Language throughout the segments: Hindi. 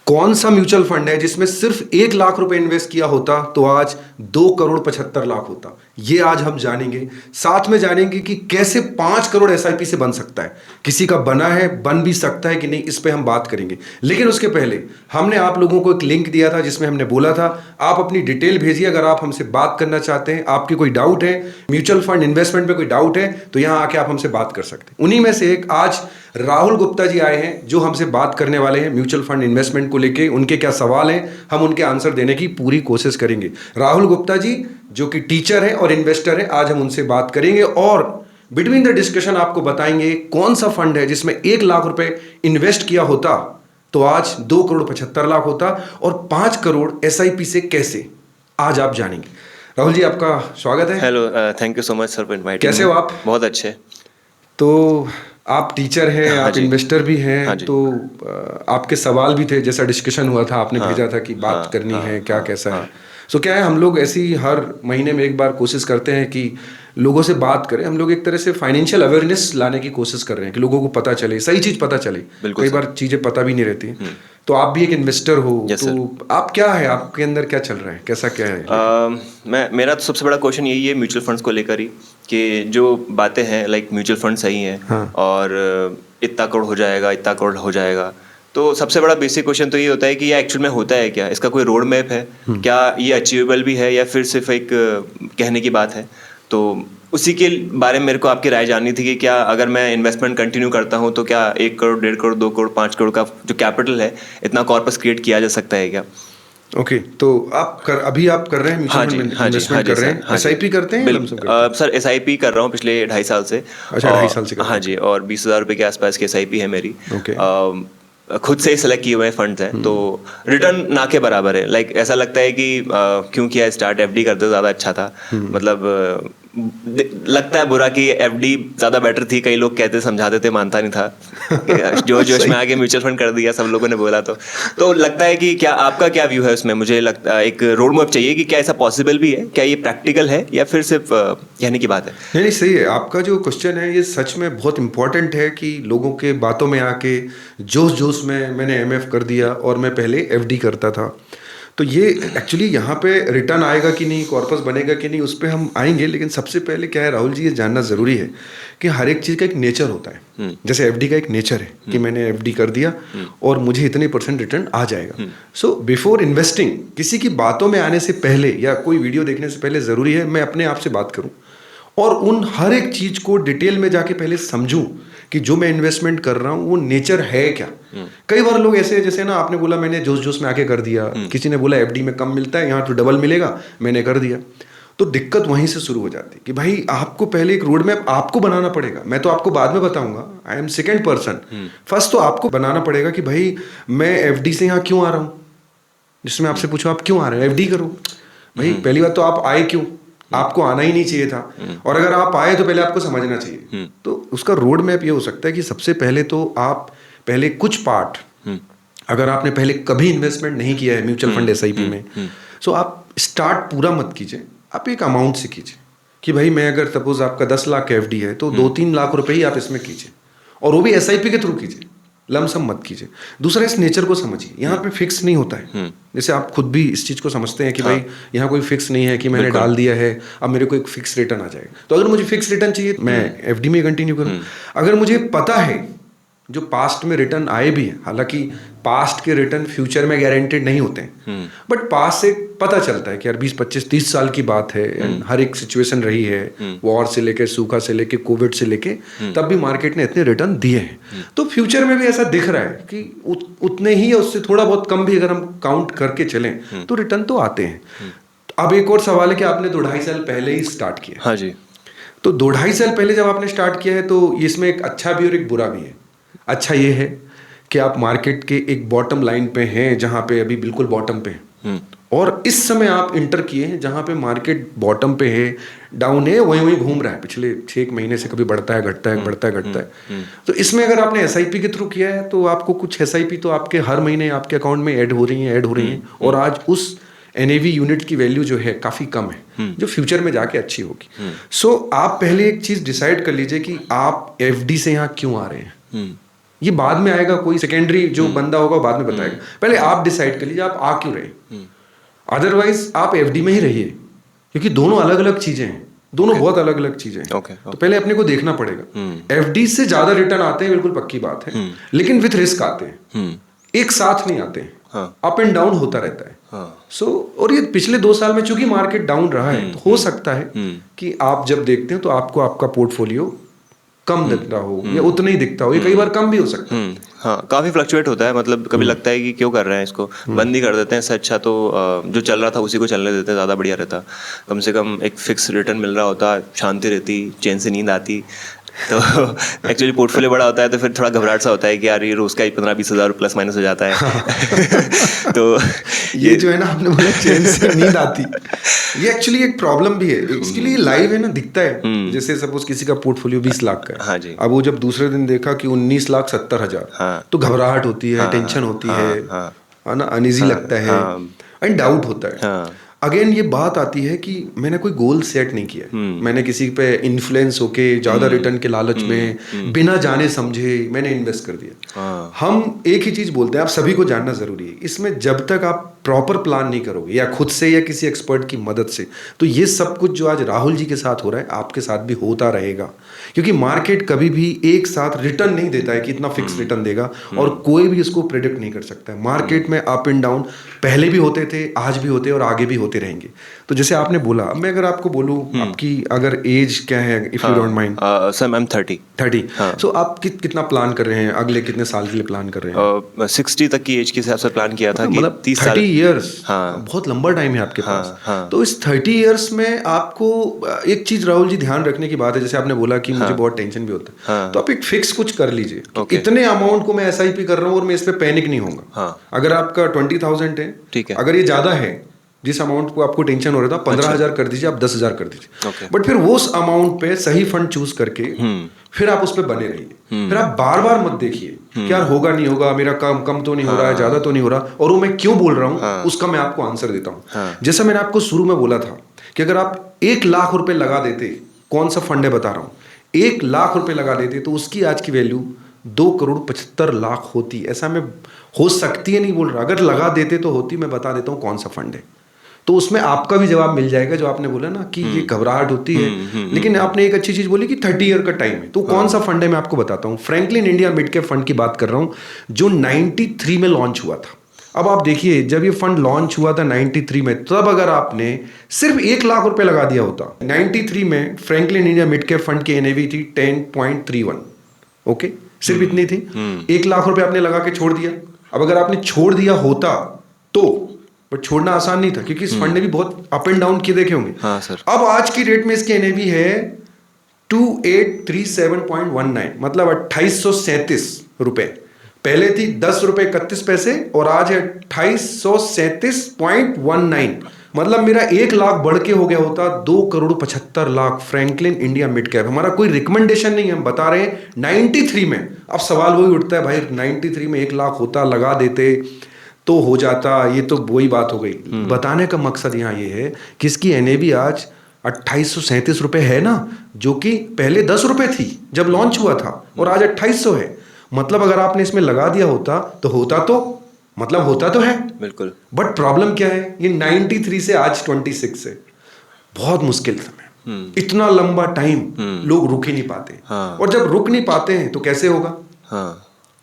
कौन सा म्यूचुअल फंड है जिसमें सिर्फ 1 लाख रुपए इन्वेस्ट किया होता तो आज 2 करोड़ 75 लाख होता? ये आज हम जानेंगे। साथ में जानेंगे कि कैसे 5 करोड़ एसआईपी से बन सकता है, किसी का बना है, बन भी सकता है कि नहीं, इस पे हम बात करेंगे। लेकिन उसके पहले हमने आप लोगों को एक लिंक दिया था जिसमें हमने बोला था आप अपनी डिटेल भेजिए अगर आप हमसे बात करना चाहते हैं, आपकी कोई डाउट है, म्यूचुअल फंड इन्वेस्टमेंट में कोई डाउट है तो यहां आके आप हमसे बात कर सकते हैं। उन्हीं में से एक आज राहुल गुप्ता जी आए हैं जो हमसे बात करने वाले हैं म्यूचुअल फंड इन्वेस्टमेंट को लेके। उनके क्या सवाल हैं हम उनके आंसर देने की पूरी कोशिश करेंगे। राहुल गुप्ता जी जो कि टीचर है और इन्वेस्टर है, आज हम उनसे बात करेंगे और बिटवीन द डिस्कशन आपको बताएंगे कौन सा फंड है जिसमें 1 लाख रुपए इन्वेस्ट किया होता तो आज 2 करोड़ 75 लाख होता और 5 करोड़ एसआईपी से कैसे, आज आप जानेंगे। राहुल जी आपका स्वागत है। Hello, thank you so much sir for inviting. कैसे हो आप? बहुत अच्छे। तो आप टीचर हैं, हाँ आप जी। इन्वेस्टर भी हैं, हाँ जी। तो आपके सवाल भी थे, जैसा डिस्कशन हुआ था आपने भेजा था कि बात हाँ, करनी हाँ, है, क्या हाँ, कैसा है। हाँ। सो क्या है, हम लोग ऐसी हर महीने में एक बार कोशिश करते हैं कि लोगों से बात करें। हम लोग एक तरह से फाइनेंशियल अवेयरनेस लाने की कोशिश कर रहे हैं कि लोगों को पता चले, सही चीज़ पता चले। बिल्कुल कई सर। बार चीज़ें पता भी नहीं रहती। तो आप भी एक इन्वेस्टर हो, Yes, तो आप क्या है, आपके अंदर क्या चल रहा है, कैसा क्या है? मेरा तो सबसे बड़ा क्वेश्चन यही है म्यूचुअल फंड्स को लेकर ही, कि जो बातें हैं लाइक म्यूचुअल फंड सही हैं हाँ। और इतना करोड़ हो जाएगा, इतना करोड़ हो जाएगा। तो सबसे बड़ा बेसिक क्वेश्चन तो ये होता है कि ये एक्चुअल में होता है क्या, इसका कोई रोड मैप है क्या, ये अचीवेबल भी है या फिर सिर्फ एक कहने की बात है। तो उसी के बारे में मेरे को आपकी राय जाननी थी कि क्या अगर मैं इन्वेस्टमेंट कंटिन्यू करता हूँ तो क्या 1 करोड़ 1.5 करोड़ 2 करोड़ 5 करोड़ का जो कैपिटल है इतना कॉर्पस क्रिएट किया जा सकता है क्या? ओके, तो अभी आप कर रहे हैं म्यूचुअल फंड इन्वेस्टमेंट कर रहे हैं, एसआईपी करते हैं, लमसम करते हैं? सर एसआईपी कर रहा हूँ पिछले 2.5 साल से। अच्छा, 2.5 साल से कर रहे हैं। हाँ जी, और 20,000 रुपये के आसपास की एसआईपी है मेरी। ओके। खुद से ही सेलेक्ट किए हुए फंड्स हैं, तो रिटर्न ना के बराबर है। लाइक ऐसा लगता है कि क्यों किया स्टार्ट, एफडी करते ज़्यादा अच्छा था। मतलब लगता है बुरा कि एफडी ज़्यादा बेटर थी। कई लोग कहते समझाते थे, मानता नहीं था। जोश में आके म्यूचुअल फंड कर दिया, सब लोगों ने बोला। तो लगता है कि क्या आपका क्या व्यू है उसमें? मुझे लगता है एक रोड मैप चाहिए कि क्या ऐसा पॉसिबल भी है, क्या ये प्रैक्टिकल है या फिर सिर्फ कहने की बात है? नहीं, सही है। आपका जो क्वेश्चन है ये सच में बहुत इंपॉर्टेंट है कि लोगों के बातों में आके जोश में मैंने एमएफ कर दिया और मैं पहले एफडी करता था। तो ये एक्चुअली यहाँ पे रिटर्न आएगा कि नहीं, कॉर्पस बनेगा कि नहीं, उस पर हम आएंगे। लेकिन सबसे पहले क्या है राहुल जी, ये जानना ज़रूरी है कि हर एक चीज़ का एक नेचर होता है। जैसे एफडी का एक नेचर है कि मैंने एफडी कर दिया और मुझे इतने % रिटर्न आ जाएगा। सो बिफोर इन्वेस्टिंग, किसी की बातों में आने से पहले या कोई वीडियो देखने से पहले ज़रूरी है मैं अपने आप से बात करूँ और उन हर एक चीज़ को डिटेल में जाके पहले समझूं कि जो मैं इन्वेस्टमेंट कर रहा हूँ वो नेचर है क्या। कई बार लोग ऐसे, जैसे ना आपने बोला मैंने जोश में आके कर दिया, किसी ने बोला एफडी में कम मिलता है, यहाँ तो डबल मिलेगा, मैंने कर दिया। तो दिक्कत वहीं से शुरू हो जाती है कि भाई आपको पहले एक रोड मैप आपको बनाना पड़ेगा। मैं तो आपको बाद में बताऊंगा, I am second person. First तो आपको बनाना पड़ेगा कि भाई मैं एफडी से यहाँ क्यों आ रहा हूँ। जिसमें आपसे पूछो आप क्यों आ रहे हैं, एफडी करो। भाई पहली बात तो आप आए क्यों, आपको आना ही नहीं चाहिए था, और अगर आप आए तो पहले आपको समझना चाहिए। तो उसका रोड मैप ये हो सकता है कि सबसे पहले तो आप पहले कुछ पार्ट, अगर आपने पहले कभी इन्वेस्टमेंट नहीं किया है म्यूचुअल फंड एसआईपी में, सो आप स्टार्ट पूरा मत कीजिए, आप एक अमाउंट से कीजिए कि भाई मैं अगर सपोज आपका 10 लाख एफडी है तो 2-3 लाख रुपए ही आप इसमें कीजिए, और वो भी एसआईपी के थ्रू कीजिए, लमसम मत कीजिए। दूसरा, इस नेचर को समझिए, यहाँ पे फिक्स नहीं होता है। जैसे आप खुद भी इस चीज़ को समझते हैं कि भाई यहाँ कोई फिक्स नहीं है कि मैंने डाल दिया है अब मेरे को एक फिक्स रिटर्न आ जाएगा। तो अगर मुझे फिक्स रिटर्न चाहिए मैं एफडी में कंटिन्यू करूँ। अगर मुझे पता है जो पास्ट में रिटर्न आए भी हैं, हालांकि पास्ट के रिटर्न फ्यूचर में गारंटेड नहीं होते हैं, बट पास्ट से पता चलता है कि यार 20-25-30 साल की बात है, हर एक सिचुएशन रही है, वॉर से लेके, सूखा से लेके, कोविड से लेके, तब भी मार्केट ने इतने रिटर्न दिए हैं। तो फ्यूचर में भी ऐसा दिख रहा है कि उतने ही या उससे थोड़ा बहुत कम भी अगर हम काउंट करके चलें तो रिटर्न तो आते हैं। अब एक और सवाल है कि आपने 2-2.5 साल पहले ही स्टार्ट किया। हाँ जी। तो 2-2.5 साल पहले जब आपने स्टार्ट किया है तो इसमें एक अच्छा भी और एक बुरा भी है। अच्छा ये है कि आप मार्केट के एक बॉटम लाइन पे हैं, जहां पे अभी बिल्कुल बॉटम पे हैं, और इस समय आप इंटर किए हैं जहां पे मार्केट बॉटम पे है, डाउन है, वहीं घूम रहा है पिछले 6 महीने से, कभी बढ़ता है घटता है, बढ़ता है घटता है। तो इसमें अगर आपने एसआईपी के थ्रू किया है तो आपको कुछ एसआईपी तो आपके हर महीने आपके अकाउंट में ऐड हो रही हैं, और आज उस एनएवी यूनिट की वैल्यू जो है काफ़ी कम है, जो फ्यूचर में जाके अच्छी होगी। सो आप पहले एक चीज़ डिसाइड कर लीजिए कि आप एफडी से यहाँ क्यों आ रहे हैं। ये बाद में आएगा, कोई सेकेंडरी जो बंदा होगा बाद में बताएगा। पहले आप डिसाइड कर लीजिए आप आ क्यों रहे। अदरवाइज आप एफडी में ही रहिए, क्योंकि दोनों अलग अलग चीजें हैं, दोनों बहुत अलग अलग चीजें हैं। तो पहले अपने को देखना पड़ेगा। एफडी से ज्यादा रिटर्न आते हैं, बिल्कुल पक्की बात है, लेकिन विथ रिस्क आते हैं, एक साथ नहीं आते हैं। अप एंड डाउन होता रहता है। सो और ये पिछले 2 साल में चूंकि मार्केट डाउन रहा है, तो हो सकता है कि आप जब देखते हैं तो आपको आपका पोर्टफोलियो कम दिख रहा हो या उतना ही दिखता हो, ये कई बार कम भी हो सकता है। हाँ, काफी फ्लक्चुएट होता है, मतलब कभी लगता है कि क्यों कर रहे हैं इसको, बंद ही कर देते हैं, इससे अच्छा तो जो चल रहा था उसी को चलने देते हैं, ज़्यादा बढ़िया रहता। कम से कम एक फिक्स रिटर्न मिल रहा होता, शांति रहती, चैन से नींद आती। तो एक्चुअली पोर्टफोलियो बड़ा होता है तो फिर थोड़ा घबराहट सा होता है कि यार ये रोज का ही 15-20 हज़ार प्लस माइनस हो जाता है। तो ये जो है ना, आपने बोला चैन से नींद आती, ये एक्चुअली एक प्रॉब्लम भी है। इसके लिए लाइव है ना, दिखता है। जैसे सपोज किसी का पोर्टफोलियो 20 लाख का है, हाँ जी, अब वो जब दूसरे दिन देखा कि 19,70,000, तो घबराहट होती है, टेंशन होती है ना, अनईजी लगता है एंड डाउट होता है। अगेन ये बात आती है कि मैंने कोई गोल सेट नहीं किया, मैंने किसी पे इन्फ्लुएंस होके ज्यादा रिटर्न के लालच में बिना जाने समझे मैंने इन्वेस्ट कर दिया। हम एक ही चीज बोलते हैं, आप सभी को जानना जरूरी है, इसमें जब तक आप प्रॉपर प्लान नहीं करोगे या खुद से या किसी एक्सपर्ट की मदद से, तो ये सब कुछ जो आज राहुल जी के साथ हो रहा है आपके साथ भी होता रहेगा। क्योंकि मार्केट कभी भी एक साथ रिटर्न नहीं देता है कि इतना फिक्स रिटर्न देगा, और कोई भी इसको प्रेडिक्ट नहीं कर सकता है। मार्केट में अप एंड डाउन पहले भी होते थे, आज भी होते हैं और आगे भी होते रहेंगे। तो जैसे आपने बोला, अब मैं अगर आपको बोलूं आपकी अगर एज क्या है, if you don't mind. Sir I am 30। सो आप कितना प्लान कर रहे हैं, अगले कितने साल के लिए प्लान कर रहे हैं? 60 तक की एज के हिसाब से प्लान किया था कि मतलब 30 साल। 30 ईयर्स, बहुत लंबा टाइम है आपके पास। तो इस 30 ईयर्स में आपको एक चीज राहुल जी ध्यान रखने की बात है, जैसे आपने बोला कि मुझे बहुत टेंशन भी होता है, तो आप एक फिक्स कुछ कर लीजिए। इतने अमाउंट को मैं SIP कर रहा हूँ और मैं इस पे पैनिक नहीं होऊंगा। अगर आपका 20,000 है, ठीक है, अगर ये ज्यादा है, जिस अमाउंट को आपको टेंशन हो रहा था, 15,000 कर दीजिए, आप 10,000 कर दीजिए। बट फिर वो उस अमाउंट पे सही फंड चूज करके फिर आप उस पे बने रहिए। फिर आप बार बार मत देखिए कि यार होगा नहीं होगा, मेरा कम तो नहीं हो रहा है, ज्यादा तो नहीं हो रहा, और वो मैं क्यों बोल रहा हूँ उसका मैं आपको आंसर देता हूँ। जैसा मैंने आपको शुरू में बोला था कि अगर आप 1 लाख रुपए लगा देते, कौन सा फंड है बता रहा हूँ, 1 लाख रुपए लगा देते तो उसकी आज की वैल्यू 2,75,00,000 होती। ऐसा मैं हो सकती है नहीं बोल रहा, अगर लगा देते तो होती। मैं बता देता हूँ कौन सा फंड है, तो उसमें आपका भी जवाब मिल जाएगा। जो आपने बोला ना कि ये घबराहट होती है, लेकिन आपने एक अच्छी चीज बोली कि 30 ईयर का टाइम है, तो कौन सा फंड है मैं आपको बताता हूँ। Franklin India mid cap fund की बात कर रहा हूँ, जो 93 में लॉन्च हुआ था। अब आप देखिए, जब ये फंड लॉन्च हुआ था 93 में, तब अगर आपने सिर्फ 1 लाख रुपए लगा दिया होता, 93 में Franklin India mid cap fund की NAV थी 10.31। ओके, सिर्फ इतनी थी। 1 लाख रुपए आपने लगा के छोड़ दिया। अब अगर आपने छोड़ दिया होता तो, बट छोड़ना आसान नहीं था, क्योंकि इस फंड ने भी बहुत अप एंड डाउन किए देखे होंगे। हाँ सर। अब आज की रेट में इसकी NAV है 2837.19, मतलब 2837 रुपए। पहले थी 10 रुपए 31 पैसे और आज है 2837.19। मतलब मेरा 1 लाख बढ़ के हो गया होता 2,75,00,000। फ्रैंकलिन इंडिया मिड कैप, हमारा कोई रिकमेंडेशन नहीं है, हम बता रहे हैं 93 में। अब सवाल वही उठता है, भाई 93 में 1 लाख होता, लगा देते तो हो जाता। ये तो वही बात हो गई। बताने का मकसद यहाँ ये है कि इसकी NAV आज 2837 रुपए है ना, जो कि पहले 10 रुपए थी जब लॉन्च हुआ था, और आज 2800 है। मतलब अगर आपने इसमें लगा दिया होता तो होता तो है बिल्कुल। बट प्रॉब्लम क्या है, ये 93 से आज 26 है, बहुत मुश्किल समय। इतना लंबा टाइम लोग रुक ही नहीं पाते। और जब रुक नहीं पाते हैं तो कैसे होगा?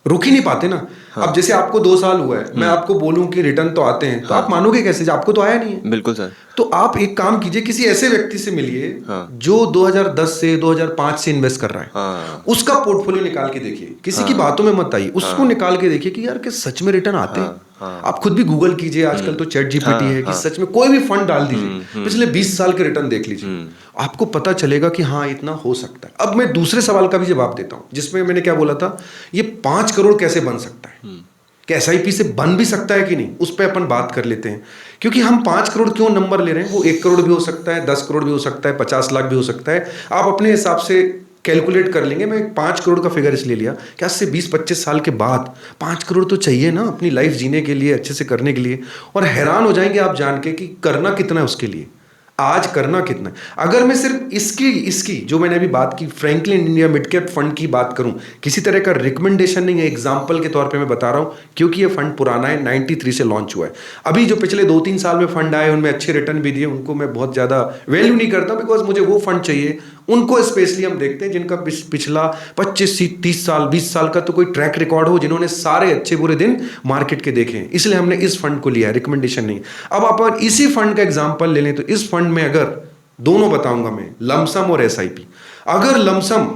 रुक ही नहीं पाते ना। अब जैसे आपको 2 साल हुआ है, मैं आपको बोलूं कि रिटर्न तो आते हैं, तो आप मानोगे कैसे? आपको तो आया नहीं है। बिल्कुल सर। तो आप एक काम कीजिए, किसी ऐसे व्यक्ति से मिलिए जो 2010 से 2005 से इन्वेस्ट कर रहा है। उसका पोर्टफोलियो निकाल के देखिए, किसी की बातों में मत आइए, उसको निकाल के देखिए कि यार क्या सच में रिटर्न आते हैं। आप खुद भी गूगल कीजिए, आजकल तो चैट GPT है, कि सच में कोई भी फंड डाल दीजिए, पिछले 20 साल के रिटर्न देख लीजिए, आपको पता चलेगा कि हाँ इतना हो सकता है। अब मैं दूसरे सवाल का भी जवाब देता हूं, जिसमें मैंने क्या बोला था, ये 5 करोड़ कैसे बन सकता है, कि SIP से बन भी सकता है कि नहीं, उस पर अपन बात कर लेते हैं। क्योंकि हम 5 करोड़ क्यों नंबर ले रहे हैं, वो 1 करोड़ भी हो सकता है, 10 करोड़ भी हो सकता है, 50 लाख भी हो सकता है। आप अपने हिसाब से कैलकुलेट कर लेंगे। मैं 5 करोड़ का फिगर इसलिए लिया कि आज से 20-25 साल के बाद 5 करोड़ तो चाहिए ना अपनी लाइफ जीने के लिए, अच्छे से करने के लिए। और हैरान हो जाएंगे आप जान के कि करना कितना है उसके लिए। आज करना कितना है। अगर मैं सिर्फ इसकी जो मैंने अभी बात की Franklin India mid cap fund की बात करूं, किसी तरह का रिकमेंडेशन नहीं है, एग्जांपल के तौर पे मैं बता रहा हूं, क्योंकि ये फंड पुराना है, 93 से लॉन्च हुआ है। अभी जो पिछले 2-3 साल में फंड आए उनमें अच्छे रिटर्न भी दिए, उनको मैं बहुत ज़्यादा वैल्यू नहीं करता, बिकॉज मुझे वो फंड चाहिए उनको स्पेशली हम देखते हैं जिनका पिछला 25-30 साल 20 साल का तो कोई ट्रैक रिकॉर्ड हो, जिन्होंने सारे अच्छे बुरे दिन मार्केट के देखे हैं, इसलिए हमने इस फंड को लिया है, रिकमेंडेशन नहीं। अब आप इसी फंड का एग्जांपल ले लें तो इस फंड में अगर दोनों बताऊंगा मैं, लमसम और एसआईपी, अगर लमसम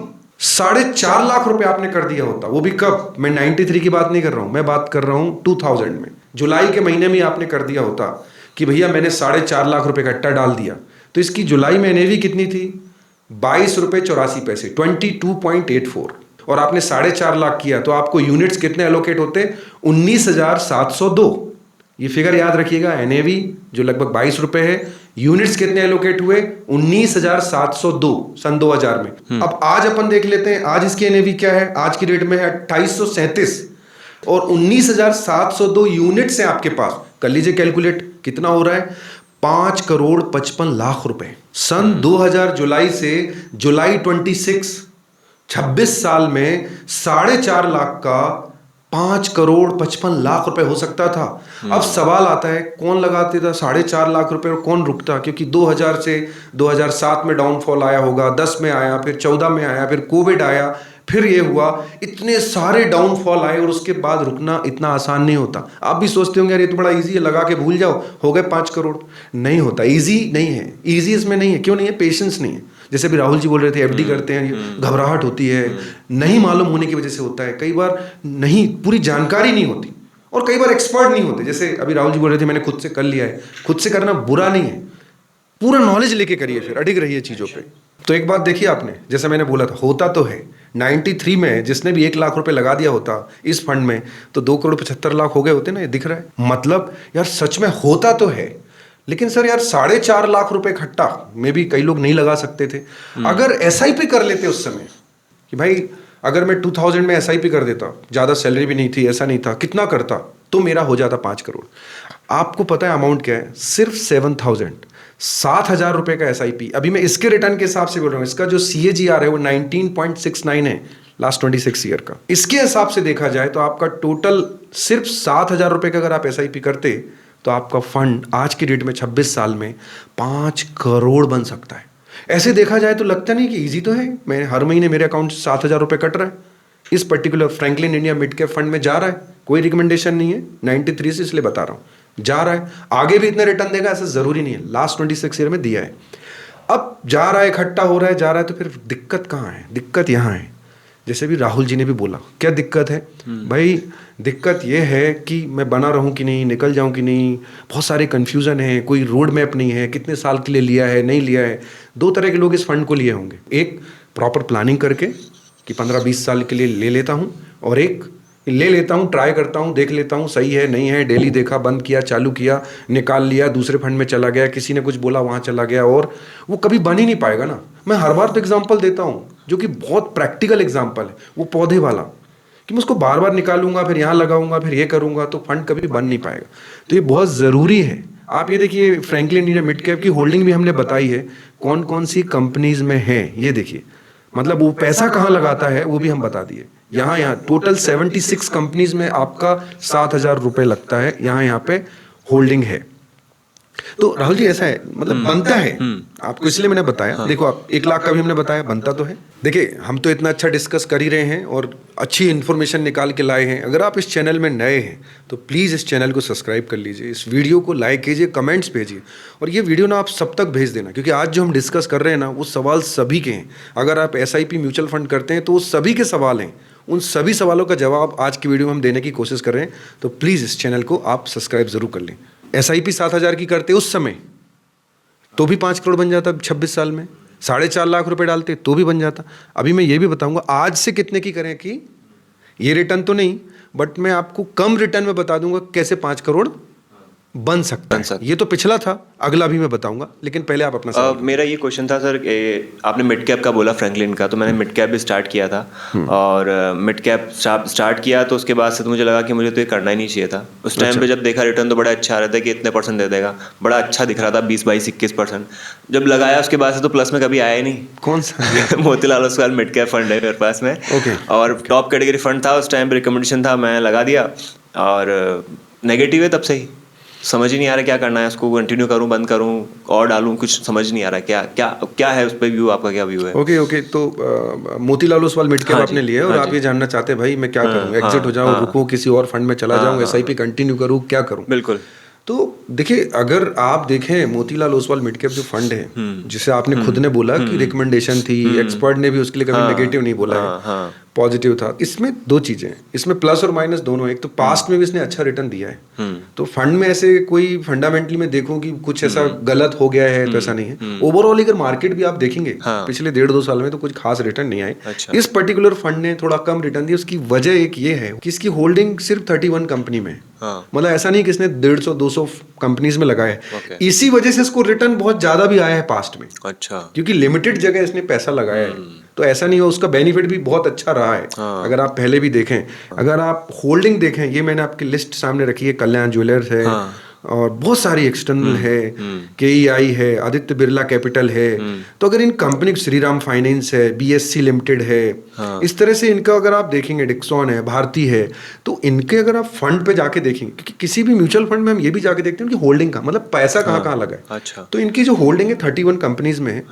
4.5 लाख रुपए आपने कर दिया होता, वो भी कब, मैं 93 की बात नहीं कर रहा हूं, मैं बात कर रहा हूं 2000 में, जुलाई के महीने में आपने कर दिया होता कि भैया मैंने 4.5 लाख रुपए इकट्ठा डाल दिया, तो इसकी जुलाई में एनएवी कितनी थी, 22 रुपए 84 पैसे, 22.84, और आपने 4.5 लाख किया तो आपको यूनिट्स कितने एलोकेट होते, 19,702। ये फिगर याद रखिएगा, एनएवी जो लगभग 22 रुपए है, यूनिट्स कितने एलोकेट हुए, 19,702 सन 2000 में। अब आज अपन देख लेते हैं, आज इसकी एनएवी क्या है, आज की डेट में है 2837, और 19,702 यूनिट्स हैं आपके पास, कर लीजिए कैलकुलेट कितना हो रहा है, 5,55,00,000 रुपए। सन 2000 जुलाई से जुलाई 26 साल में 4.5 लाख का 5,55,00,000 रुपए हो सकता था। अब सवाल आता है कौन लगाते था 4.5 लाख रुपए और कौन रुकता, क्योंकि 2000 से 2007 में डाउनफॉल आया होगा, 10 में आया, फिर 14 में आया, फिर कोविड आया, फिर ये हुआ, इतने सारे डाउनफॉल आए और उसके बाद रुकना इतना आसान नहीं होता। आप भी सोचते होंगे यार ये तो बड़ा इजी है, लगा के भूल जाओ, हो गए 5 करोड़। नहीं होता, इजी नहीं है, इजी इसमें नहीं है। क्यों नहीं है, पेशेंस नहीं है। जैसे अभी राहुल जी बोल रहे थे एफडी करते हैं, घबराहट होती है, नहीं मालूम होने की वजह से होता है, कई बार नहीं, पूरी जानकारी नहीं होती, और कई बार एक्सपर्ट नहीं होते। जैसे अभी राहुल जी बोल रहे थे मैंने खुद से कर लिया है, खुद से करना बुरा नहीं है, पूरा नॉलेज लेके करिए, फिर अडिग रहिए चीज़ों पे। तो एक बात देखिए आपने, जैसे मैंने बोला था, होता तो है 93 में जिसने भी 1 लाख रुपए लगा दिया होता इस फंड में तो 2,75,00,000 हो गए होते ना, ये दिख रहा है। मतलब यार सच में होता तो है, लेकिन सर यार 4.5 लाख रुपए इकट्ठा में भी कई लोग नहीं लगा सकते थे। अगर एसआईपी कर लेते उस समय कि भाई अगर मैं 2000 में एसआईपी कर देता, ज़्यादा सैलरी भी नहीं थी, ऐसा नहीं था, कितना करता तो मेरा हो जाता 5 करोड़। आपको पता है अमाउंट क्या है, सिर्फ 7,000 रुपए का एसआईपी। अभी मैं इसके रिटर्न के हिसाब से बोल रहा हूँ, इसका जो CAGR है वो 19.69 है लास्ट 26 ईयर का। इसके हिसाब से देखा जाए तो आपका टोटल सिर्फ 7,000 रुपए का अगर आप एसआईपी करते तो आपका फंड आज की डेट में 26 साल में 5 करोड़ बन सकता है। ऐसे देखा जाए तो लगता नहीं कि इजी तो है, मैं हर महीने मेरे अकाउंट से 7,000 रुपए कट रहा है, इस particular Franklin India mid cap fund में जा रहा है, कोई रिकमेंडेशन नहीं है, 93 से इसलिए बता रहा हूँ, जा रहा है। आगे भी इतने रिटर्न देगा ऐसा जरूरी नहीं है, लास्ट 26 ईयर में दिया है। अब जा रहा है, इकट्ठा हो रहा है, जा रहा है, तो फिर दिक्कत कहाँ है, दिक्कत यहाँ है। जैसे भी राहुल जी ने भी बोला, क्या दिक्कत है भाई, दिक्कत ये है कि मैं बना रहूं कि नहीं, निकल जाऊं कि नहीं, बहुत सारे कन्फ्यूज़न है, कोई रोड मैप नहीं है, कितने साल के लिए लिया है, नहीं लिया है। 2 तरह के लोग इस फंड को लिए होंगे, एक प्रॉपर प्लानिंग करके कि 15-20 साल के लिए ले लेता हूं, और एक ले लेता हूं, ट्राई करता हूं, देख लेता हूं सही है नहीं है, डेली देखा, बंद किया, चालू किया, निकाल लिया, दूसरे फंड में चला गया, किसी ने कुछ बोला वहाँ चला गया, और वो कभी बन ही नहीं पाएगा ना। मैं हर बार तो एग्जाम्पल देता हूँ जो कि बहुत प्रैक्टिकल एग्जाम्पल है, वो पौधे वाला, कि मैं उसको बार बार निकालूंगा, फिर यहाँ लगाऊंगा, फिर ये करूंगा, तो फंड कभी बन नहीं पाएगा। तो ये बहुत ज़रूरी है। आप ये देखिए फ्रैंकलिन इंडिया मिड कैप की होल्डिंग भी हमने बताई है, कौन कौन सी कंपनीज में है, ये देखिए, मतलब वो पैसा कहाँ लगाता है वो भी हम बता दिए। यहाँ टोटल 76 कंपनीज में आपका 7,000 रुपए लगता है, यहाँ पे होल्डिंग है। तो राहुल जी ऐसा है, मतलब बनता है आपको, इसलिए मैंने बताया। हाँ। देखो आप 1 लाख का भी हमने बताया, बनता तो है। देखिए हम तो इतना अच्छा डिस्कस कर ही रहे हैं और अच्छी इन्फॉर्मेशन निकाल के लाए हैं। अगर आप इस चैनल में नए हैं तो प्लीज़ इस चैनल को सब्सक्राइब कर लीजिए, इस वीडियो को लाइक कीजिए, कमेंट्स भेजिए, और ये वीडियो ना आप सब तक भेज देना, क्योंकि आज जो हम डिस्कस कर रहे हैं ना वो सवाल सभी के हैं। अगर आप SIP म्यूचुअल फंड करते हैं तो वो सभी के सवाल हैं, उन सभी सवालों का जवाब आज की वीडियो में हम देने की कोशिश कर रहे हैं। तो प्लीज़ इस चैनल को आप सब्सक्राइब ज़रूर कर लें। SIP 7,000 की करते उस समय तो भी 5 करोड़ बन जाता 26 साल में, 4.5 लाख रुपए डालते तो भी बन जाता। अभी मैं ये भी बताऊंगा आज से कितने की करें, कि ये रिटर्न तो नहीं, बट मैं आपको कम रिटर्न में बता दूंगा कैसे 5 करोड़ बन सकता है। ये तो पिछला था, अगला भी मैं बताऊंगा, लेकिन पहले आप अपना सवाल मेरा ये क्वेश्चन था सर, आपने मिड कैप का बोला फ्रैंकलिन का, तो मैंने मिड कैप भी स्टार्ट किया था। और मिड कैप स्टार्ट किया तो उसके बाद से तो मुझे लगा कि मुझे तो ये करना ही नहीं चाहिए था। उस टाइम पे जब देखा रिटर्न तो बड़ा अच्छा आ रहा था कि इतने % दे देगा, बड़ा अच्छा दिख रहा था, 20, 22, 21%। जब लगाया उसके बाद से तो प्लस में कभी आया ही नहीं। कौन सा? Motilal Oswal mid cap fund है मेरे पास में। और टॉप कैटेगरी फंड था उस टाइम पे, रिकमेंडेशन था, मैं लगा दिया और नेगेटिव है तब से ही। समझ ही नहीं आ रहा क्या करना है, उसको कंटिन्यू करूं, बंद करूं, और डालूं, कुछ समझ नहीं आ रहा क्या क्या क्या है उस पे व्यू, आपका क्या व्यू है? ओके तो मोतीलाल ओसवाल मिड कैप आपने लिया है और आप ये जानना चाहते हैं भाई मैं क्या करूं, एग्जिट हो जाऊं, रुकूं, किसी और फंड में चला जाऊं, एसआईपी कंटिन्यू करूं, क्या करूं? बिल्कुल। तो देखिए, अगर आप देखें मोतीलाल ओसवाल मिड कैप जो फंड है, जिसे आपने खुद ने बोला कि रिकमेंडेशन थी, एक्सपर्ट ने भी उसके लिए कभी नेगेटिव नहीं बोला है, पॉजिटिव था, इसमें दो चीजें हैं, इसमें प्लस और माइनस दोनों। एक तो पास्ट में भी इसने अच्छा रिटर्न दिया है, तो फंड में ऐसे कोई फंडामेंटली में देखूं कि कुछ ऐसा गलत हो गया है तो ऐसा नहीं है। ओवरऑल अगर मार्केट भी आप देखेंगे पिछले 1.5-2 साल में तो कुछ खास रिटर्न नहीं आए। इस पर्टिकुलर फंड ने थोड़ा कम रिटर्न दिया। उसकी वजह एक ये है कि इसकी होल्डिंग सिर्फ 31 कंपनी में, मतलब ऐसा नहीं कि इसने 150-200 कंपनीज में लगाया है। इसी वजह से इसको रिटर्न बहुत ज्यादा भी आया है पास्ट में। अच्छा, क्योंकि लिमिटेड जगह इसने पैसा लगाया है, तो ऐसा नहीं हो, उसका बेनिफिट भी बहुत अच्छा रहा है। अगर आप पहले भी देखें, अगर आप होल्डिंग देखें, ये मैंने आपकी लिस्ट सामने रखी है, कल्याण ज्वेलर्स है, और बहुत सारी एक्सटर्नल है, KEI है, आदित्य बिरला कैपिटल है। तो अगर इन कंपनी, श्रीराम फाइनेंस है, BSC लिमिटेड है, इस तरह से इनका अगर आप देखेंगे, डिक्सॉन है, भारती है, तो इनके अगर आप फंड पे जाके देखेंगे, क्योंकि किसी भी म्यूचुअल फंड में हम ये भी जाके देखते हैं कि होल्डिंग का मतलब पैसा कहाँ कहाँ लगा है। अच्छा। तो इनकी जो होल्डिंग है 31 कंपनीज में है।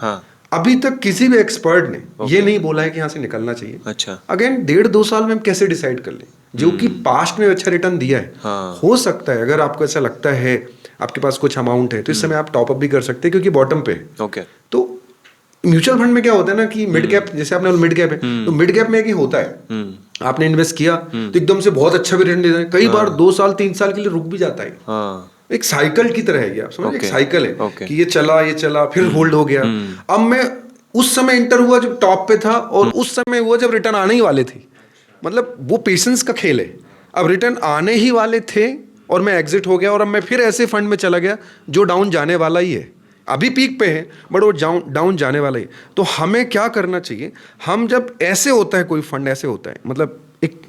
अभी तक किसी भी एक्सपर्ट ने ये नहीं बोला है कि यहाँ से निकलना चाहिए। अच्छा। अगेन 1.5-2 साल में हम कैसे डिसाइड कर लें, जो कि पास्ट में अच्छा रिटर्न दिया है। हो सकता है अगर आपको ऐसा लगता है, आपके पास कुछ अमाउंट है, तो इस समय आप टॉप अप भी कर सकते हैं, क्योंकि बॉटम पे है। तो म्यूचुअल फंड में क्या होता है ना कि मिड कैप, जैसे आपने मिड कैप है, तो मिड कैप में एक ही होता है, आपने इन्वेस्ट किया तो एकदम से बहुत अच्छा भी रिटर्न दे रहा है, कई बार 2 साल 3 साल के लिए रुक भी जाता है। एक साइकिल की तरह है, आप समझ, एक साइकिल है कि ये चला फिर होल्ड हो गया। अब मैं उस समय इंटर हुआ जब टॉप पे था, और उस समय हुआ जब रिटर्न आने ही वाले थे। मतलब वो पेशेंस का खेल है। अब रिटर्न आने ही वाले थे और मैं एग्जिट हो गया, और अब मैं फिर ऐसे फंड में चला गया जो डाउन जाने वाला ही है। अभी पीक पे है बट वो डाउन जाने वाला ही। तो हमें क्या करना चाहिए, हम जब ऐसे होता है कोई फंड, ऐसे होता है मतलब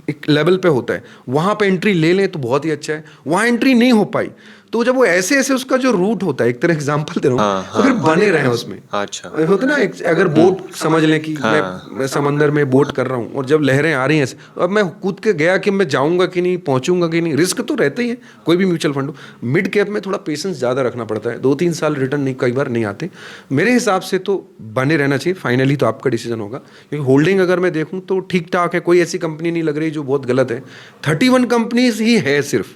एक लेवल पे होता है, वहाँ पे एंट्री ले लें तो बहुत ही अच्छा है। वहाँ एंट्री नहीं हो पाई तो जब वो ऐसे ऐसे उसका जो रूट होता है, एक तरह एग्जांपल दे रहा हूँ, तो फिर बने रहे उसमें। अच्छा, होता ना, अगर बोट समझ लें कि मैं समंदर में बोट कर रहा हूँ और जब लहरें आ रही हैं, तो अब मैं कूद के गया कि मैं जाऊँगा कि नहीं, पहुँचूंगा कि नहीं, रिस्क तो रहता ही है कोई भी म्यूचुअल फंड हो। मिड कैप में थोड़ा पेशेंस ज़्यादा रखना पड़ता है, 2-3 साल रिटर्न नहीं, कई बार नहीं आते। मेरे हिसाब से तो बने रहना चाहिए। फाइनली तो आपका डिसीजन होगा, क्योंकि होल्डिंग अगर मैं देखूँ तो ठीक ठाक है, कोई ऐसी कंपनी नहीं लग रही जो बहुत गलत है। 31 कंपनीज ही है सिर्फ।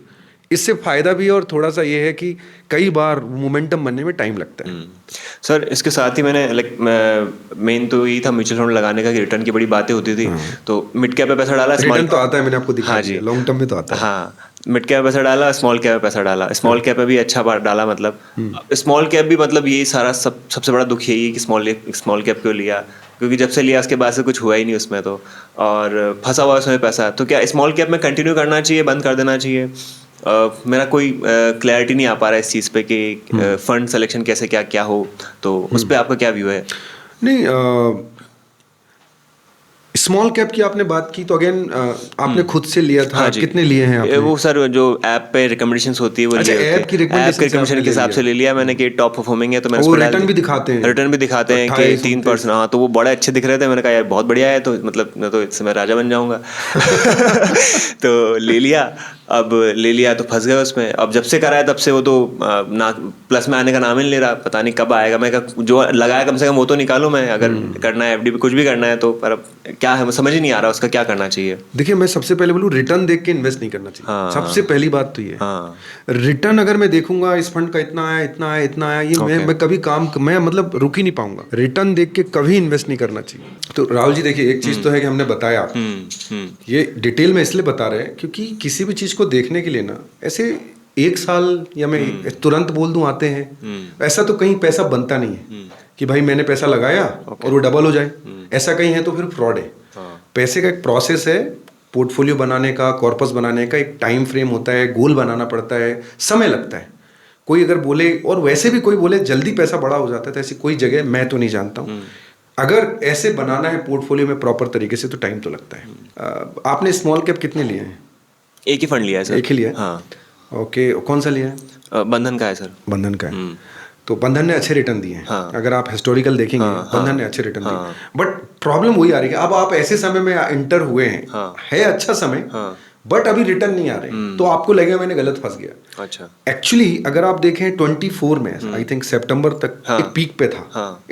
इससे फायदा भी है, और थोड़ा सा ये है कि कई बार मोमेंटम बनने में टाइम लगता है। सर इसके साथ ही मैंने मेन तो यही था म्यूचुअल फंड लगाने का कि रिटर्न की बड़ी बातें होती थी। तो मिड कैप पे पैसा डाला, रिटर्न तो आता है, मैंने आपको दिखाया। हाँ जी, लॉन्ग टर्म में तो आता है। हाँ, मिड कैप पैसा डाला, स्मॉल कैप में पैसा डाला, स्मॉल कैप में भी अच्छा बार डाला। मतलब स्मॉल कैप भी, मतलब यही सारा सबसे बड़ा दुख यही है कि स्मॉल कैप क्यों लिया, क्योंकि जब से लिया उसके बाद से कुछ हुआ ही नहीं उसमें, तो और फंसा हुआ उसमें पैसा। तो क्या स्मॉल कैप में कंटिन्यू करना चाहिए, बंद कर देना चाहिए? मेरा कोई क्लैरिटी नहीं आ पा रहा है इस चीज़ पे कि फंड सिलेक्शन कैसे क्या हो, तो उस पर आपका क्या व्यू है? नहीं, स्मॉल कैप की आपने बात की तो अगेन आपने खुद से लिया था। कितने लिए हैं आपने? वो सर जो ऐप पे रिकमेंडेशंस होती है वो ऐप की रिकमेंडेशन के हिसाब से ले लिया मैंने कि टॉप परफॉर्मिंग है, तो मैंने रिटर्न भी दिखाते हैं कि 3%। हाँ, तो वो बड़े अच्छे दिख रहे थे, मैंने कहा यार बहुत बढ़िया है, तो मतलब मैं तो इससे मैं राजा बन जाऊंगा। तो ले लिया। अब ले लिया तो फंस गए उसमें। अब जब से करा है तब से वो तो ना प्लस में आने का नाम ही नहीं ले रहा, पता नहीं कब आएगा। मैं जो लगाया कम से कम वो तो निकालूं मैं, अगर करना है FD पे कुछ भी करना है तो। पर अब क्या है, समझ ही नहीं आ रहा उसका क्या करना चाहिए। देखिए, मैं सबसे पहले बोलूँ, रिटर्न देख के इन्वेस्ट नहीं करना चाहिए। सबसे पहली बात तो ये, रिटर्न अगर मैं देखूंगा इस फंड का इतना आया, ये मैं कभी मैं मतलब रुक ही नहीं पाऊंगा। रिटर्न देख के कभी इन्वेस्ट नहीं करना चाहिए। तो राहुल जी देखिए, एक चीज तो है कि हमने बताया, ये डिटेल में इसलिए बता रहे हैं क्योंकि किसी भी चीज को देखने के लिए ना ऐसे 1 साल या मैं तुरंत बोल दूं आते हैं, ऐसा तो कहीं पैसा बनता नहीं है कि भाई मैंने पैसा लगाया और वो डबल हो जाए। ऐसा कहीं है तो फिर फ्रॉड है। पैसे का एक प्रोसेस है, पोर्टफोलियो बनाने का, कॉर्पस बनाने का एक टाइम फ्रेम होता है, गोल बनाना पड़ता है, समय लगता है। कोई अगर बोले, और वैसे भी कोई बोले जल्दी पैसा बड़ा हो जाता है, तो ऐसी कोई जगह मैं तो नहीं जानता हूँ। अगर ऐसे बनाना है पोर्टफोलियो में प्रॉपर तरीके से, तो टाइम तो लगता है। आपने स्मॉल कैप कितने लिए हैं? एक ही फंड लिया है सर। एक ही लिया है? हाँ। ओके, कौन सा लिया है? बंधन का है सर। बंधन का है। तो बंधन ने अच्छे रिटर्न दिए हैं। हाँ। अगर आप हिस्टोरिकल देखेंगे, बंधन ने अच्छे रिटर्न दिए। बट प्रॉब्लम वही आ रही है, अब आप ऐसे समय में इंटर हुए हैं, है अच्छा समय, बट अभी रिटर्न नहीं आ रहे, तो आपको लगेगा मैंने गलत फंस गया। अच्छा। एक्चुअली अगर आप देखें 24 में, आई थिंक सितंबर तक एक पीक पे था,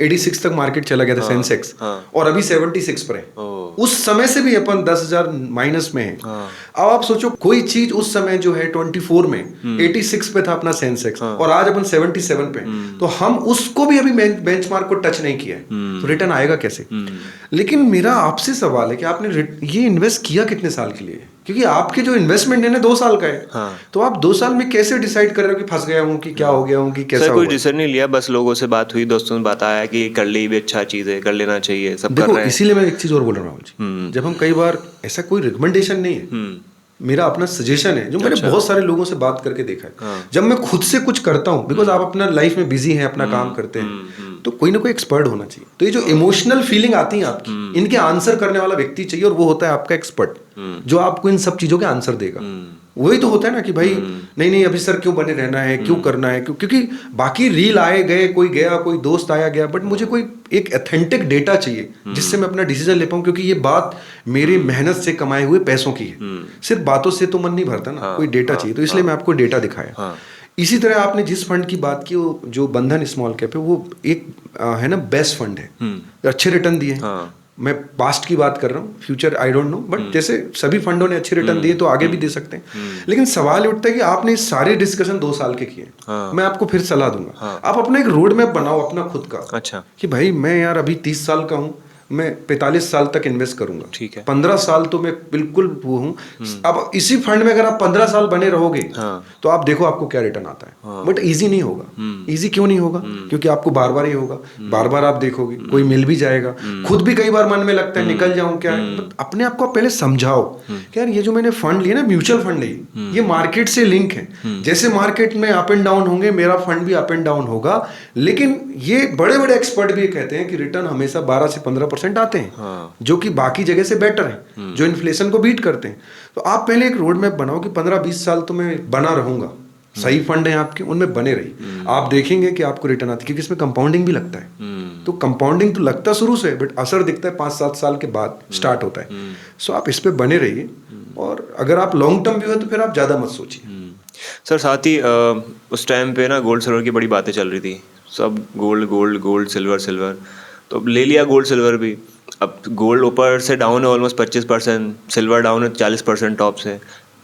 86 तक मार्केट चला गया था सेंसेक्स, और अभी 76 पर है। उस समय से भी अपन 10,000 माइनस में है। अब आप सोचो, कोई चीज उस समय जो है 24 में 86 पे था अपना सेंसेक्स, और आज अपन 77 पे, तो हम उसको भी अभी बेंचमार्क को टच नहीं किया है, तो रिटर्न आएगा कैसे? लेकिन मेरा आपसे सवाल है कि आपने ये इन्वेस्ट किया कितने साल के लिए? क्योंकि आपके जो इन्वेस्टमेंट है ना 2 साल का है। तो आप 2 साल में कैसे डिसाइड कर रहे हो कि फंस गया हूँ, कि क्या हो गया हूँ, कि कैसा? कोई डिसीजन नहीं लिया, बस लोगों से बात हुई, दोस्तों से बात आया कि कर ली भी अच्छा चीज है, कर लेना चाहिए, सब कर रहे हैं। इसीलिए मैं एक चीज और बोल रहा हूँ, जब हम कई बार, ऐसा कोई रिकमेंडेशन नहीं है, मेरा अपना सजेशन है, जो मैंने बहुत सारे लोगों से बात करके देखा है। जब मैं खुद से कुछ करता हूँ, बिकॉज आप अपना लाइफ में बिजी हैं, अपना काम करते हैं, तो कोई ना कोई एक्सपर्ट होना चाहिए। तो ये जो इमोशनल फीलिंग आती है आपकी, इनके आंसर करने वाला व्यक्ति चाहिए, और वो होता है आपका एक्सपर्ट, जो आपको इन सब चीजों के आंसर देगा। वही तो होता है ना कि भाई नहीं अभी सर क्यों बने रहना है, क्यों करना है, क्योंकि बाकी रील आए गए, कोई गया, कोई दोस्त आया गया, बट मुझे कोई एक ऑथेंटिक डेटा चाहिए जिससे मैं अपना डिसीजन ले पाऊँ, क्योंकि ये बात मेरी मेहनत से कमाए हुए पैसों की है। सिर्फ बातों से तो मन नहीं भरता ना, कोई डेटा चाहिए, तो इसलिए मैं आपको डेटा दिखाया। इसी तरह आपने जिस फंड की बात की, वो जो बंधन स्मॉल कैप है, वो एक है ना बेस्ट फंड है, अच्छे रिटर्न दिए। मैं पास्ट की बात कर रहा हूँ, future I don't know, but जैसे सभी फंडों ने अच्छे रिटर्न दिए, तो आगे भी दे सकते हैं। लेकिन सवाल उठता है कि आपने सारे डिस्कशन 2 साल के किए। मैं आपको फिर सलाह दूंगा, आप अपना एक रोड मैप बनाओ अपना खुद का। अच्छा। कि भाई मैं यार अभी 30 साल का हूँ, मैं 45 साल तक इन्वेस्ट करूंगा, ठीक है। 15 साल तो मैं बिल्कुल वो हूँ। अब इसी फंड में अगर आप 15 साल बने रहोगे, तो आप देखो आपको क्या रिटर्न आता है। बट इजी नहीं होगा। इजी क्यों नहीं होगा? क्योंकि आपको बार बार ही होगा, बार बार आप देखोगे, कोई मिल भी जाएगा, खुद भी कई बार मन में लगता है निकल जाऊं क्या है। अपने आप को पहले समझाओ कि यार ये जो मैंने फंड लिया ना, म्यूचुअल फंड है, ये मार्केट से लिंक है। जैसे मार्केट में अप एंड डाउन होंगे, मेरा फंड भी अप एंड डाउन होगा, लेकिन ये बड़े बड़े एक्सपर्ट भी कहते हैं कि रिटर्न हमेशा 12 से 15% आते हैं, जो कि बाकी जगह से बेटर है, जो इन्फ्लेशन को बीट करते हैं। तो आप पहले एक रोड मैप बनाओ कि 15-20 साल तो मैं बना रहूंगा, सही फंड है आपके, उनमें बने रहिए। आप देखेंगे कि आपको रिटर्न आती है, क्योंकि इसमें कंपाउंडिंग भी लगता है। तो कंपाउंडिंग तो लगता शुरू से, बट असर दिखता है 5-7 साल के बाद स्टार्ट होता है। सो आप इस पे बने रहिए, और अगर आप लॉन्ग टर्म व्यू है तो फिर आप ज्यादा मत सोचिए। सर साथ ही उस टाइम पे ना गोल्ड सिल्वर की बड़ी बातें चल रही थी, सब गोल्ड सिल्वर, तो अब ले लिया गोल्ड सिल्वर भी। अब गोल्ड ऊपर से डाउन है ऑलमोस्ट 25%, सिल्वर डाउन है 40% टॉप से।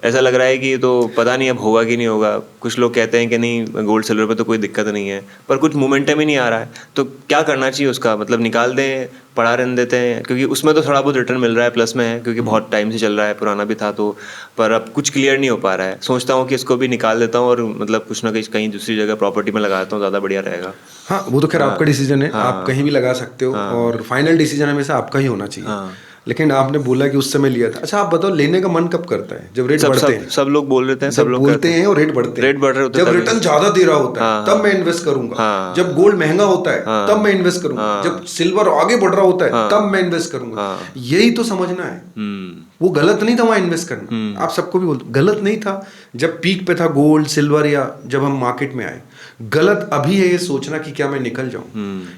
ऐसा लग रहा है कि तो पता नहीं अब होगा कि नहीं होगा। कुछ लोग कहते हैं कि नहीं गोल्ड सिल्वर पे तो कोई दिक्कत नहीं है, पर कुछ मोमेंटम ही नहीं आ रहा है। तो क्या करना चाहिए उसका? मतलब निकाल दें, पड़ा रहने देते हैं? क्योंकि उसमें तो थोड़ा बहुत रिटर्न मिल रहा है, प्लस में है, क्योंकि बहुत टाइम से चल रहा है, पुराना भी था तो, पर अब कुछ क्लियर नहीं हो पा रहा है। सोचता हूँ कि इसको भी निकाल देता हूँ और मतलब कुछ ना कुछ कहीं दूसरी जगह प्रॉपर्टी में लगाता हूँ, ज़्यादा बढ़िया रहेगा। हाँ, वो तो खैर आपका डिसीजन है, आप कहीं भी लगा सकते हो, और फाइनल डिसीजन हमेशा आपका ही होना चाहिए। लेकिन आपने बोला कि उस समय लिया था। अच्छा, आप बताओ लेने का मन कब करता है? जब रेट बढ़ते हैं। सब लोग बोल रहे हैं, सब लोग बोलते हैं, और रेट बढ़ते हैं, रेट बढ़ रहे होते हैं। जब रिटर्न ज्यादा दे रहा होता है तब मैं इन्वेस्ट करूंगा। जब गोल्ड महंगा होता है तब मैं इन्वेस्ट करूंगा। जब सिल्वर आगे बढ़ रहा होता है तब मैं इन्वेस्ट करूंगा। यही तो समझना है। वो गलत नहीं था वहां इन्वेस्ट करना। आप सबको भी बोलते, गलत नहीं था जब पीक पे था गोल्ड सिल्वर, या जब हम मार्केट में आए। गलत अभी है ये सोचना कि क्या मैं निकल जाऊं,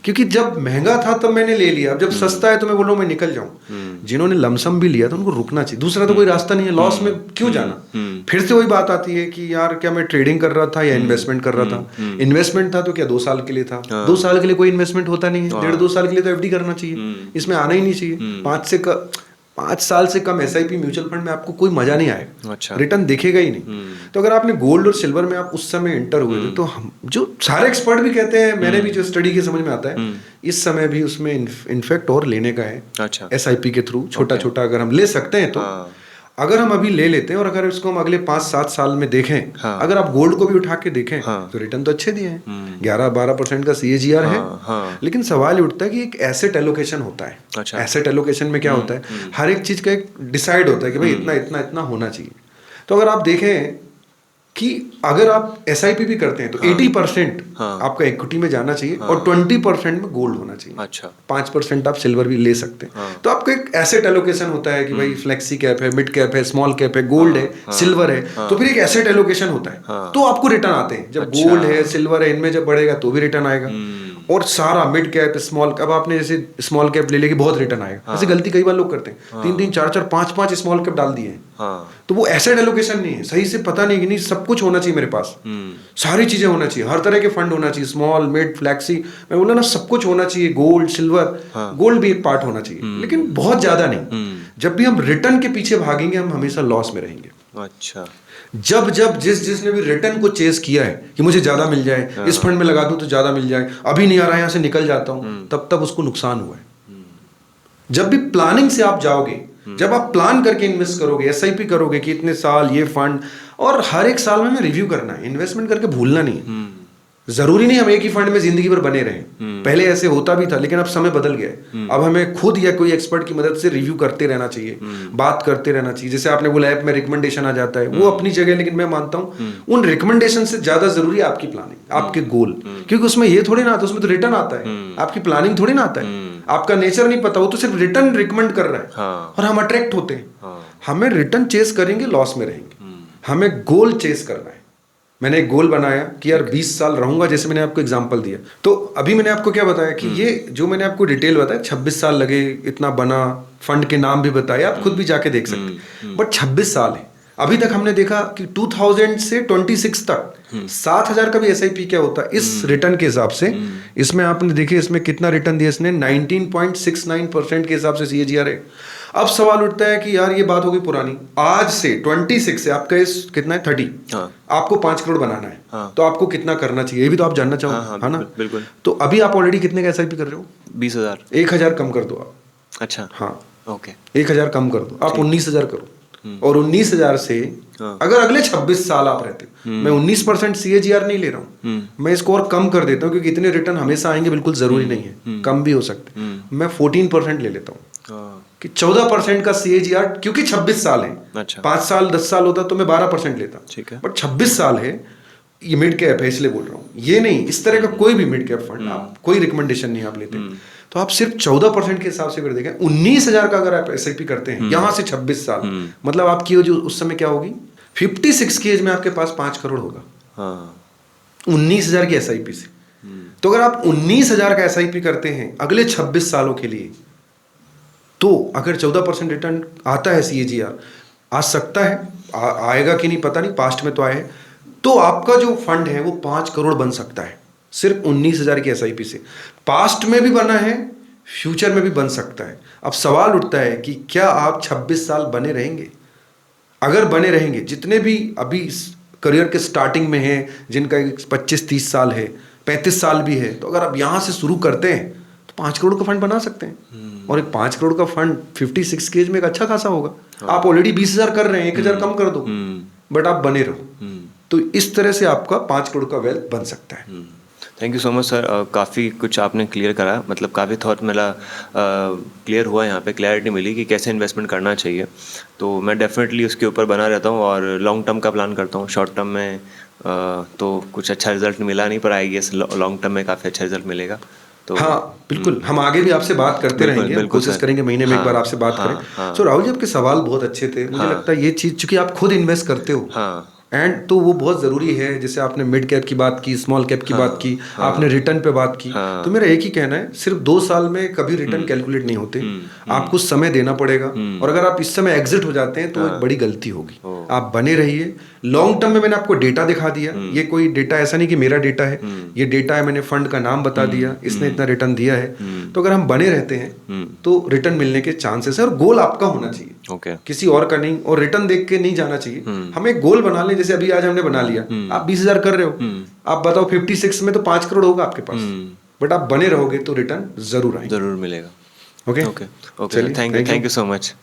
क्योंकि जब महंगा था तब मैंने ले लिया, अब जब सस्ता है तो मैं बोल रहा हूं मैं निकल जाऊं। जिन्होंने लमसम भी लिया था उनको रुकना चाहिए, दूसरा तो कोई रास्ता नहीं है, लॉस में क्यों जाना। फिर से वही बात आती है कि यार क्या मैं ट्रेडिंग कर रहा था या इन्वेस्टमेंट कर रहा था। इन्वेस्टमेंट था तो क्या 2 साल के लिए था? 2 साल के लिए कोई इन्वेस्टमेंट होता नहीं है। 1.5-2 साल के लिए तो एफडी करना चाहिए, इसमें आना ही नहीं चाहिए। 5 साल से कम एसआईपी म्यूचुअल फंड में आपको कोई मजा नहीं आएगा। अच्छा। रिटर्न दिखेगा ही नहीं। तो अगर आपने गोल्ड और सिल्वर में आप उस समय एंटर हुए थे, तो हम जो सारे एक्सपर्ट भी कहते हैं, मैंने भी जो स्टडी के समझ में आता है, इस समय भी उसमें इनफैक्ट और लेने का है। अच्छा। एसआईपी के थ्रू छोटा अगर हम ले सकते हैं तो अगर हम अभी ले लेते हैं, और अगर इसको हम अगले 5-7 साल में देखें, अगर आप गोल्ड को भी उठा के देखें, तो रिटर्न तो अच्छे दिए हैं। 11-12% का CAGR है। लेकिन सवाल उठता है कि एक एसेट एलोकेशन होता है। अच्छा। एसेट एलोकेशन में क्या होता है, हर एक चीज का एक डिसाइड होता है कि भाई इतना इतना इतना होना चाहिए। तो अगर आप देखें कि अगर आप SIP भी करते हैं तो 80% हाँ। आपका इक्विटी में जाना चाहिए और 20% में गोल्ड होना चाहिए। अच्छा। 5% आप सिल्वर भी ले सकते हैं। हाँ। तो आपका एक एसेट एलोकेशन होता है कि भाई फ्लेक्सी कैप है, मिड कैप है, स्मॉल कैप है, गोल्ड है, सिल्वर है, तो फिर एक एसेट एलोकेशन होता है। हाँ। तो आपको रिटर्न आते हैं। जब अच्छा। गोल्ड है, सिल्वर है, इनमें जब बढ़ेगा तो भी रिटर्न आएगा। और सारा मिड कैप, स्मॉल, अब आपने जैसे स्मॉल कैप ले लेके बहुत रिटर्न आएगा। ऐसे गलती कई बार लोग करते हैं, 3-3, 4-4, 5-5 स्मॉल कैप डाल दिए हैं। हाँ। तो वो एसेट एलोकेशन नहीं है, सही से पता नहीं कि नहीं सब कुछ होना चाहिए मेरे पास, सारी चीजें होना चाहिए, हर तरह के फंड होना चाहिए, स्मॉल, मिड, फ्लैक्सी, मैं बोला ना सब कुछ होना चाहिए, गोल्ड, सिल्वर, गोल्ड भी एक पार्ट होना चाहिए, लेकिन बहुत ज्यादा नहीं। जब भी हम रिटर्न के पीछे भागेंगे हम हमेशा लॉस में रहेंगे। अच्छा। जब जिसने भी रिटर्न को चेस किया है कि मुझे ज्यादा मिल जाए, इस फंड में लगा दूं तो ज्यादा मिल जाए, अभी नहीं आ रहा है यहां से निकल जाता हूं, तब उसको नुकसान हुआ है। जब भी प्लानिंग से आप जाओगे, जब आप प्लान करके इन्वेस्ट करोगे, SIP करोगे कि इतने साल ये फंड, और हर एक साल में हमें रिव्यू करना है, इन्वेस्टमेंट करके भूलना नहीं है। जरूरी नहीं हम एक ही फंड में जिंदगी भर बने रहें। पहले ऐसे होता भी था, लेकिन अब समय बदल गया है। अब हमें खुद या कोई एक्सपर्ट की मदद से रिव्यू करते रहना चाहिए, बात करते रहना चाहिए। जैसे आपने बोला ऐप में रिकमेंडेशन आ जाता है, वो अपनी जगह, लेकिन मैं मानता हूँ उन रिकमेंडेशन से ज्यादा जरूरी है आपकी प्लानिंग, आपके गोल, क्योंकि उसमें ये थोड़ी ना आता, उसमें तो रिटर्न आता है, आपकी प्लानिंग थोड़ी ना आता है। आपका नेचर नहीं पता, वो तो सिर्फ रिटर्न रिकमेंड कर रहा है। हाँ। और हम अट्रैक्ट होते हैं। हाँ। हमें रिटर्न चेस करेंगे, लॉस में रहेंगे। हमें गोल चेस करना है। मैंने एक गोल बनाया कि यार 20 साल रहूंगा, जैसे मैंने आपको एग्जांपल दिया। तो अभी मैंने आपको क्या बताया कि ये जो मैंने आपको डिटेल बताया, 26 साल लगे, इतना बना, फंड के नाम भी बताए, आप खुद भी जाके देख सकते। बट 26 साल है। अभी तक हमने देखा कि 2000 से 26 तक 7,000 का भी SIP क्या होता है इस रिटर्न के हिसाब से। इसमें आपने देखिए इसमें कितना रिटर्न दिया इसने, 19.69% के हिसाब से CAGR है। अब सवाल उठता है कि यार ये बात होगी पुरानी, आज से 26 से आपका इस कितना है 30, हाँ। आपको 5 करोड़ बनाना है। हाँ। तो आपको कितना करना चाहिए ये भी तो आप जानना चाहोगे। हाँ, है ना? बिल्कुल। तो अभी आप ऑलरेडी कितने का SIP कर रहे हो? 20,000। 1,000 कम कर दो आप। अच्छा। हाँ, ओके। 1,000 कम कर दो, आप 19,000 करो। और 19,000 से अगर अगले 26 साल आप रहते हो, मैं 19% CAGR नहीं ले रहा हूँ, मैं इसको और कम कर देता हूँ, क्योंकि इतने रिटर्न हमेशा आएंगे बिल्कुल जरूरी नहीं है, कम भी हो सकते। मैं 14% ले लेता हूँ कि 14% का CAGR, क्योंकि 26 साल है। अच्छा। 5 साल 10 साल होता तो मैं 12% लेता, ठीक है। बट 26 साल है, ये मिड कैप है इसलिए बोल रहा हूँ। ये नहीं, इस तरह का कोई भी मिड कैप फंड आप कोई रिकमेंडेशन नहीं आप लेते, तो आप सिर्फ 14% के हिसाब से अगर देखें, 19,000 का अगर आप SIP करते हैं यहाँ से 26 साल, मतलब आपकी जो उस समय क्या होगी, 56 की एज में आपके पास 5 करोड़ होगा। हाँ। 19,000 की SIP से। तो अगर आप 19,000 का SIP करते हैं अगले 26 सालों के लिए, तो अगर 14% रिटर्न आता है CAGR, आ सकता है, आएगा कि नहीं पता नहीं, पास्ट में तो आए, तो आपका जो फंड है वो 5 करोड़ बन सकता है सिर्फ 19,000 की SIP से। पास्ट में भी बना है, फ्यूचर में भी बन सकता है। अब सवाल उठता है कि क्या आप 26 साल बने रहेंगे? अगर बने रहेंगे, जितने भी अभी करियर के स्टार्टिंग में हैं, जिनका 25-30 साल है, 35 साल भी है, तो अगर आप यहाँ से शुरू करते हैं तो 5 करोड़ का फंड बना सकते हैं। और एक 5 करोड़ का फंड 56 की एज में एक अच्छा खासा होगा। आप ऑलरेडी 20,000 कर रहे हैं, 1,000 कम कर दो, बट आप बने रहो। तो इस तरह से आपका 5 करोड़ का वेल्थ बन सकता है। Thank you so much sir, काफ़ी कुछ आपने क्लियर करा, मतलब काफ़ी थॉट मेरा क्लियर हुआ, यहाँ पे क्लैरिटी मिली कि कैसे इन्वेस्टमेंट करना चाहिए। तो मैं डेफिनेटली उसके ऊपर बना रहता हूँ और लॉन्ग टर्म का प्लान करता हूँ। शॉर्ट टर्म में तो कुछ अच्छा रिजल्ट मिला नहीं, पर आई गेस लॉन्ग टर्म में काफ़ी अच्छा रिजल्ट मिलेगा। तो हाँ बिल्कुल, हम आगे भी आपसे बात करते रहेंगे, हम कोशिश करेंगे महीने में एक बार आपसे बात करें। सो राहुल जी, आपके सवाल बहुत अच्छे थे। मुझे लगता है ये चीज़, चूंकि आप खुद इन्वेस्ट करते हो, एंड तो वो बहुत ज़रूरी है। जैसे आपने मिड कैप की बात की, स्मॉल कैप की बात की, आपने रिटर्न पे बात की, तो मेरा एक ही कहना है, सिर्फ 2 साल में कभी रिटर्न कैलकुलेट नहीं होते, आपको समय देना पड़ेगा। और अगर आप इस समय एग्जिट हो जाते हैं तो एक बड़ी गलती होगी। आप बने रहिए। लॉन्ग टर्म में मैंने आपको डेटा दिखा दिया, ये कोई डेटा ऐसा नहीं कि मेरा डेटा है, ये डेटा है, मैंने फंड का नाम बता दिया, इसने इतना रिटर्न दिया है। तो अगर हम बने रहते हैं तो रिटर्न मिलने के चांसेस है। और गोल आपका होना चाहिए, किसी और का नहीं। और रिटर्न देख के नहीं जाना चाहिए, हम एक गोल बना लें। जैसे अभी आज हमने बना लिया, आप 20,000 कर रहे हो, आप बताओ 56 में तो 5 करोड़ होगा आपके पास, बट आप बने रहोगे तो रिटर्न जरूर आएगा, जरूर मिलेगा। Okay okay, thank you so much.